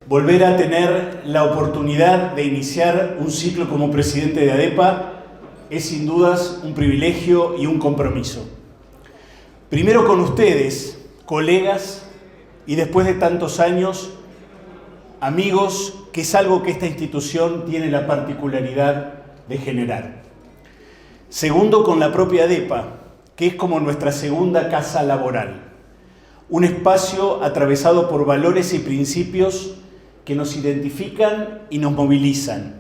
Volver a tener la oportunidad de iniciar un ciclo como presidente de ADEPA es sin dudas un privilegio y un compromiso. Primero con ustedes, colegas, y después de tantos años, amigos, que es algo que esta institución tiene la particularidad de generar. Segundo, con la propia ADEPA, que es como nuestra segunda casa laboral. Un espacio atravesado por valores y principios que nos identifican y nos movilizan,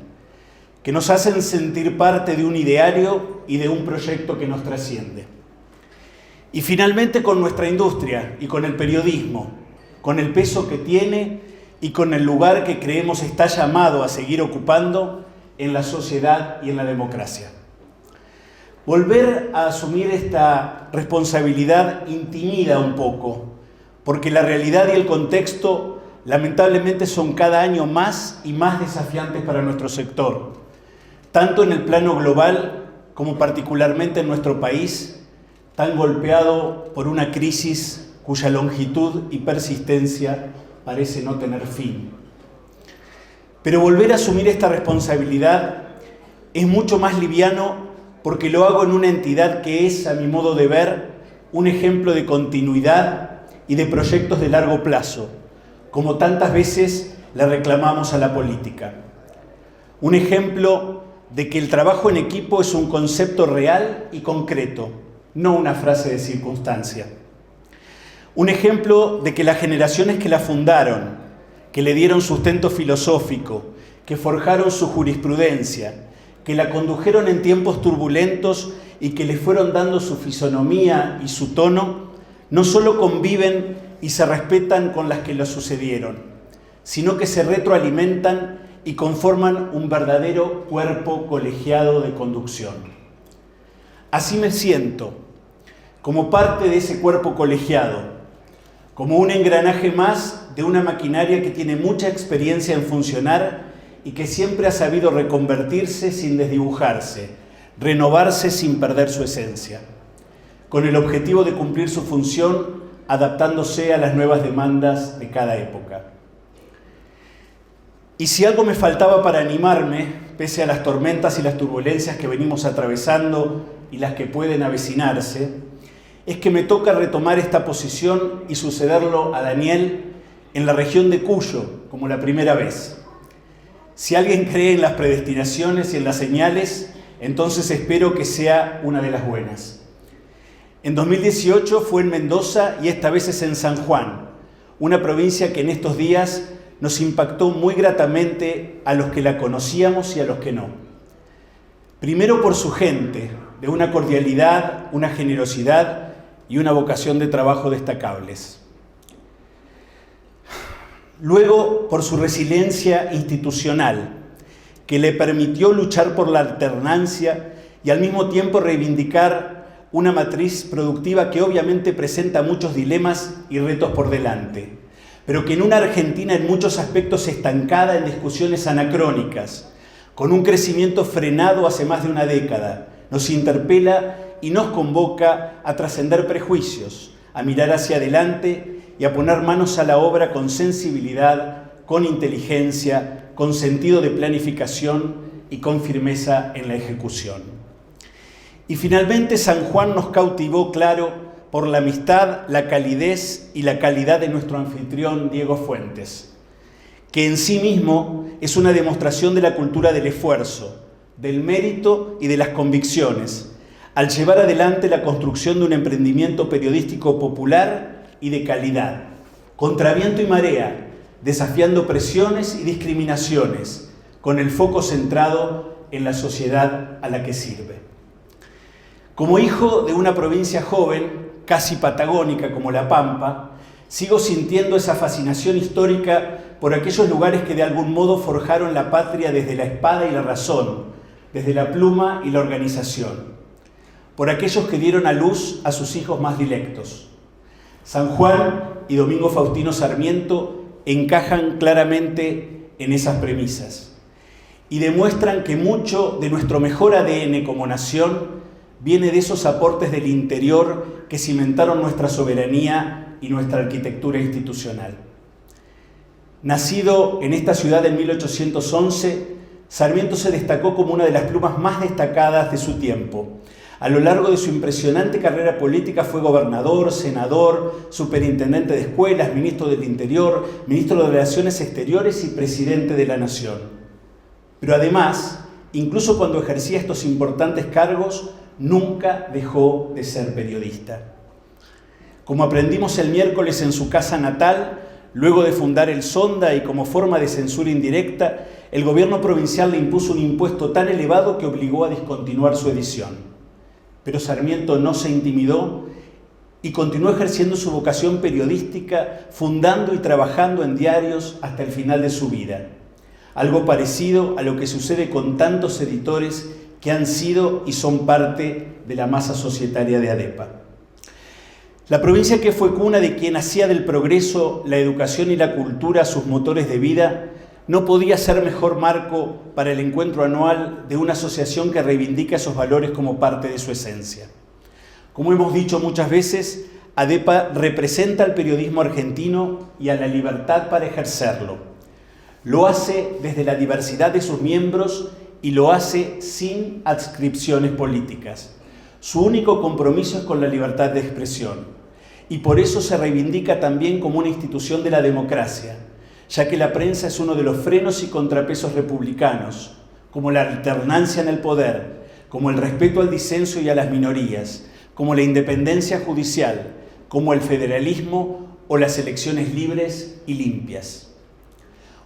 que nos hacen sentir parte de un ideario y de un proyecto que nos trasciende. Y finalmente con nuestra industria y con el periodismo, con el peso que tiene y con el lugar que creemos está llamado a seguir ocupando en la sociedad y en la democracia. Volver a asumir esta responsabilidad intimida un poco, porque la realidad y el contexto lamentablemente son cada año más y más desafiantes para nuestro sector, tanto en el plano global como particularmente en nuestro país, tan golpeado por una crisis cuya longitud y persistencia parece no tener fin. Pero volver a asumir esta responsabilidad es mucho más liviano porque lo hago en una entidad que es, a mi modo de ver, un ejemplo de continuidad y de proyectos de largo plazo, como tantas veces le reclamamos a la política. Un ejemplo de que el trabajo en equipo es un concepto real y concreto, no una frase de circunstancia. Un ejemplo de que las generaciones que la fundaron, que le dieron sustento filosófico, que forjaron su jurisprudencia, que la condujeron en tiempos turbulentos y que le fueron dando su fisonomía y su tono, no solo conviven y se respetan con las que lo sucedieron, sino que se retroalimentan y conforman un verdadero cuerpo colegiado de conducción. Así me siento, como parte de ese cuerpo colegiado, como un engranaje más de una maquinaria que tiene mucha experiencia en funcionar y que siempre ha sabido reconvertirse sin desdibujarse, renovarse sin perder su esencia, con el objetivo de cumplir su función adaptándose a las nuevas demandas de cada época. Y si algo me faltaba para animarme, pese a las tormentas y las turbulencias que venimos atravesando y las que pueden avecinarse, es que me toca retomar esta posición y sucederlo a Daniel en la región de Cuyo, como la primera vez. Si alguien cree en las predestinaciones y en las señales, entonces espero que sea una de las buenas. En 2018 fue en Mendoza y esta vez es en San Juan, una provincia que en estos días nos impactó muy gratamente a los que la conocíamos y a los que no. Primero por su gente, de una cordialidad, una generosidad y una vocación de trabajo destacables. Luego por su resiliencia institucional, que le permitió luchar por la alternancia y al mismo tiempo reivindicar una matriz productiva que obviamente presenta muchos dilemas y retos por delante, pero que en una Argentina en muchos aspectos estancada en discusiones anacrónicas, con un crecimiento frenado hace más de una década, nos interpela y nos convoca a trascender prejuicios, a mirar hacia adelante y a poner manos a la obra con sensibilidad, con inteligencia, con sentido de planificación y con firmeza en la ejecución. Y finalmente San Juan nos cautivó, claro, por la amistad, la calidez y la calidad de nuestro anfitrión Diego Fuentes, que en sí mismo es una demostración de la cultura del esfuerzo, del mérito y de las convicciones, al llevar adelante la construcción de un emprendimiento periodístico popular y de calidad, contra viento y marea, desafiando presiones y discriminaciones, con el foco centrado en la sociedad a la que sirve. Como hijo de una provincia joven, casi patagónica como La Pampa, sigo sintiendo esa fascinación histórica por aquellos lugares que de algún modo forjaron la patria desde la espada y la razón, desde la pluma y la organización, por aquellos que dieron a luz a sus hijos más dilectos. San Juan y Domingo Faustino Sarmiento encajan claramente en esas premisas y demuestran que mucho de nuestro mejor ADN como nación viene de esos aportes del interior que cimentaron nuestra soberanía y nuestra arquitectura institucional. Nacido en esta ciudad en 1811, Sarmiento se destacó como una de las plumas más destacadas de su tiempo. A lo largo de su impresionante carrera política fue gobernador, senador, superintendente de escuelas, ministro del Interior, ministro de Relaciones Exteriores y presidente de la Nación. Pero además, incluso cuando ejercía estos importantes cargos, nunca dejó de ser periodista. Como aprendimos el miércoles en su casa natal, luego de fundar el Sonda y como forma de censura indirecta, el gobierno provincial le impuso un impuesto tan elevado que obligó a discontinuar su edición. Pero Sarmiento no se intimidó y continuó ejerciendo su vocación periodística, fundando y trabajando en diarios hasta el final de su vida. Algo parecido a lo que sucede con tantos editores que han sido y son parte de la masa societaria de ADEPA. La provincia que fue cuna de quien hacía del progreso, la educación y la cultura sus motores de vida, no podía ser mejor marco para el encuentro anual de una asociación que reivindica esos valores como parte de su esencia. Como hemos dicho muchas veces, ADEPA representa al periodismo argentino y a la libertad para ejercerlo. Lo hace desde la diversidad de sus miembros y lo hace sin adscripciones políticas. Su único compromiso es con la libertad de expresión y por eso se reivindica también como una institución de la democracia, ya que la prensa es uno de los frenos y contrapesos republicanos, como la alternancia en el poder, como el respeto al disenso y a las minorías, como la independencia judicial, como el federalismo o las elecciones libres y limpias.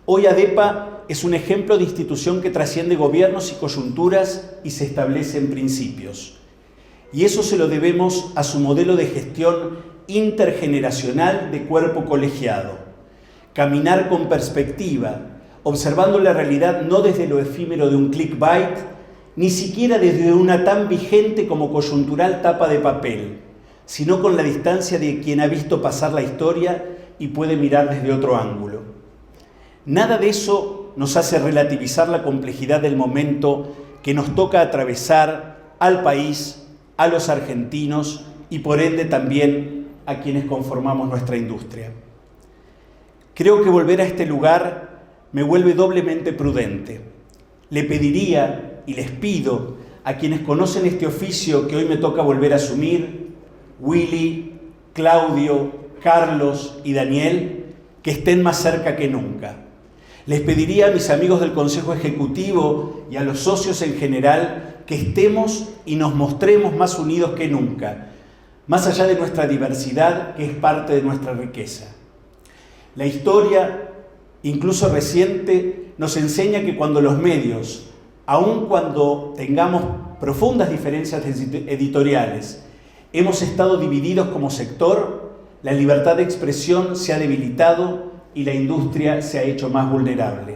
Hoy ADEPA es un ejemplo de institución que trasciende gobiernos y coyunturas y se establece en principios. Y eso se lo debemos a su modelo de gestión intergeneracional de cuerpo colegiado. Caminar con perspectiva, observando la realidad no desde lo efímero de un clickbait, ni siquiera desde una tan vigente como coyuntural tapa de papel, sino con la distancia de quien ha visto pasar la historia y puede mirar desde otro ángulo. Nada de eso nos hace relativizar la complejidad del momento que nos toca atravesar al país, a los argentinos y por ende también a quienes conformamos nuestra industria. Creo que volver a este lugar me vuelve doblemente prudente. Le pediría y les pido a quienes conocen este oficio que hoy me toca volver a asumir, Willy, Claudio, Carlos y Daniel, que estén más cerca que nunca. Les pediría a mis amigos del Consejo Ejecutivo y a los socios en general que estemos y nos mostremos más unidos que nunca, más allá de nuestra diversidad, que es parte de nuestra riqueza. La historia, incluso reciente, nos enseña que cuando los medios, aun cuando tengamos profundas diferencias editoriales, hemos estado divididos como sector, la libertad de expresión se ha debilitado y la industria se ha hecho más vulnerable.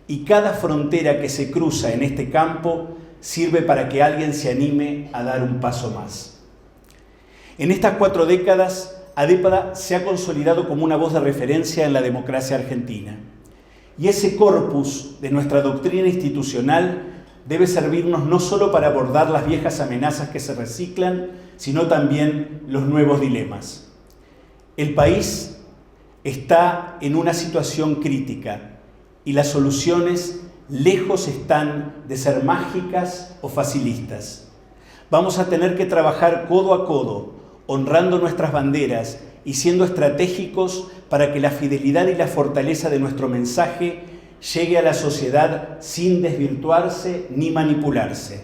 Y cada frontera que se cruza en este campo sirve para que alguien se anime a dar un paso más. En estas 4 décadas, ADEPA se ha consolidado como una voz de referencia en la democracia argentina. Y ese corpus de nuestra doctrina institucional debe servirnos no solo para abordar las viejas amenazas que se reciclan, sino también los nuevos dilemas. El país está en una situación crítica y las soluciones lejos están de ser mágicas o facilistas. Vamos a tener que trabajar codo a codo, honrando nuestras banderas y siendo estratégicos para que la fidelidad y la fortaleza de nuestro mensaje llegue a la sociedad sin desvirtuarse ni manipularse.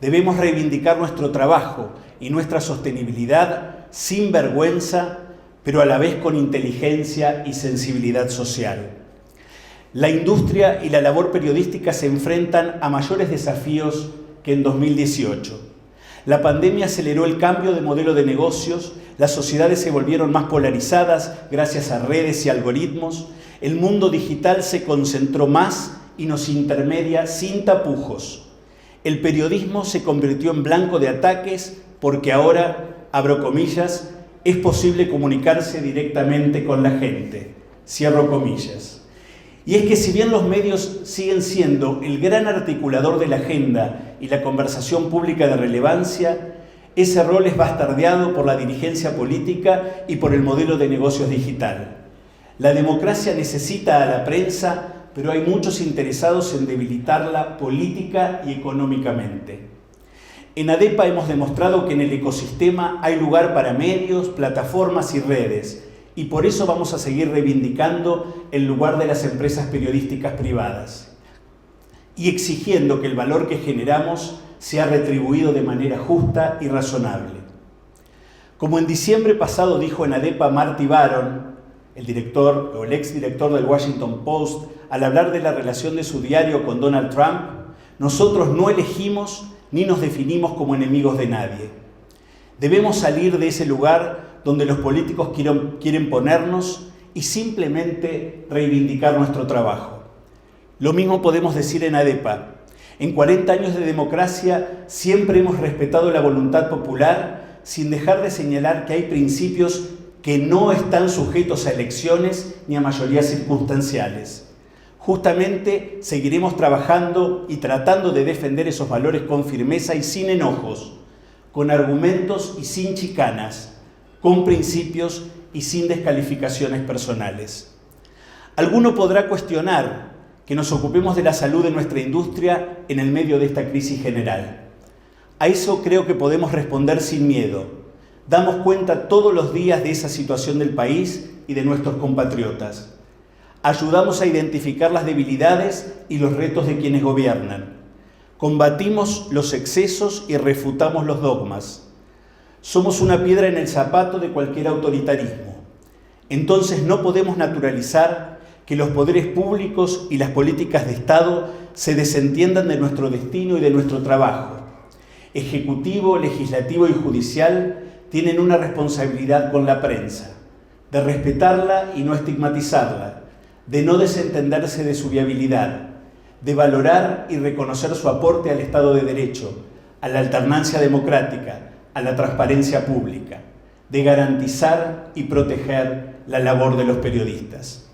Debemos reivindicar nuestro trabajo y nuestra sostenibilidad sin vergüenza, pero a la vez con inteligencia y sensibilidad social. La industria y la labor periodística se enfrentan a mayores desafíos que en 2018. La pandemia aceleró el cambio de modelo de negocios, las sociedades se volvieron más polarizadas gracias a redes y algoritmos, el mundo digital se concentró más y nos intermedia sin tapujos. El periodismo se convirtió en blanco de ataques porque ahora, abro comillas, es posible comunicarse directamente con la gente, cierro comillas. Y es que si bien los medios siguen siendo el gran articulador de la agenda y la conversación pública de relevancia, ese rol es bastardeado por la dirigencia política y por el modelo de negocios digital. La democracia necesita a la prensa, pero hay muchos interesados en debilitarla política y económicamente. En ADEPA hemos demostrado que en el ecosistema hay lugar para medios, plataformas y redes, y por eso vamos a seguir reivindicando el lugar de las empresas periodísticas privadas y exigiendo que el valor que generamos sea retribuido de manera justa y razonable. Como en diciembre pasado dijo en ADEPA Marty Baron, el exdirector del Washington Post, al hablar de la relación de su diario con Donald Trump, nosotros no elegimos ni nos definimos como enemigos de nadie. Debemos salir de ese lugar donde los políticos quieren ponernos y simplemente reivindicar nuestro trabajo. Lo mismo podemos decir en ADEPA. En 40 años de democracia siempre hemos respetado la voluntad popular sin dejar de señalar que hay principios que no están sujetos a elecciones ni a mayorías circunstanciales. Justamente seguiremos trabajando y tratando de defender esos valores con firmeza y sin enojos, con argumentos y sin chicanas, con principios y sin descalificaciones personales. Alguno podrá cuestionar que nos ocupemos de la salud de nuestra industria en el medio de esta crisis general. A eso creo que podemos responder sin miedo. Damos cuenta todos los días de esa situación del país y de nuestros compatriotas. Ayudamos a identificar las debilidades y los retos de quienes gobiernan. Combatimos los excesos y refutamos los dogmas. Somos una piedra en el zapato de cualquier autoritarismo. Entonces no podemos naturalizar que los poderes públicos y las políticas de Estado se desentiendan de nuestro destino y de nuestro trabajo. Ejecutivo, legislativo y judicial tienen una responsabilidad con la prensa, de respetarla y no estigmatizarla, de no desentenderse de su viabilidad, de valorar y reconocer su aporte al Estado de Derecho, a la alternancia democrática, a la transparencia pública, de garantizar y proteger la labor de los periodistas.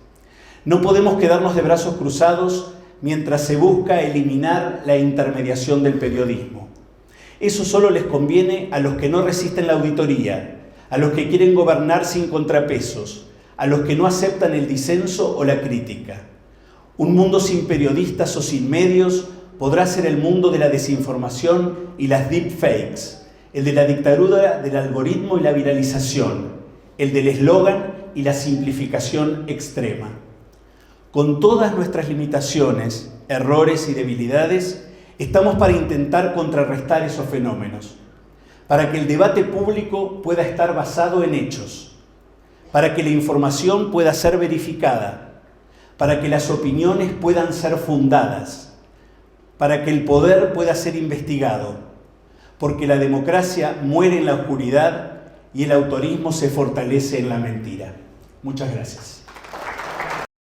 No podemos quedarnos de brazos cruzados mientras se busca eliminar la intermediación del periodismo. Eso solo les conviene a los que no resisten la auditoría, a los que quieren gobernar sin contrapesos, a los que no aceptan el disenso o la crítica. Un mundo sin periodistas o sin medios podrá ser el mundo de la desinformación y las deepfakes, el de la dictadura del algoritmo y la viralización, el del eslogan y la simplificación extrema. Con todas nuestras limitaciones, errores y debilidades, estamos para intentar contrarrestar esos fenómenos, para que el debate público pueda estar basado en hechos, para que la información pueda ser verificada, para que las opiniones puedan ser fundadas, para que el poder pueda ser investigado, porque la democracia muere en la oscuridad y el autorismo se fortalece en la mentira. Muchas gracias.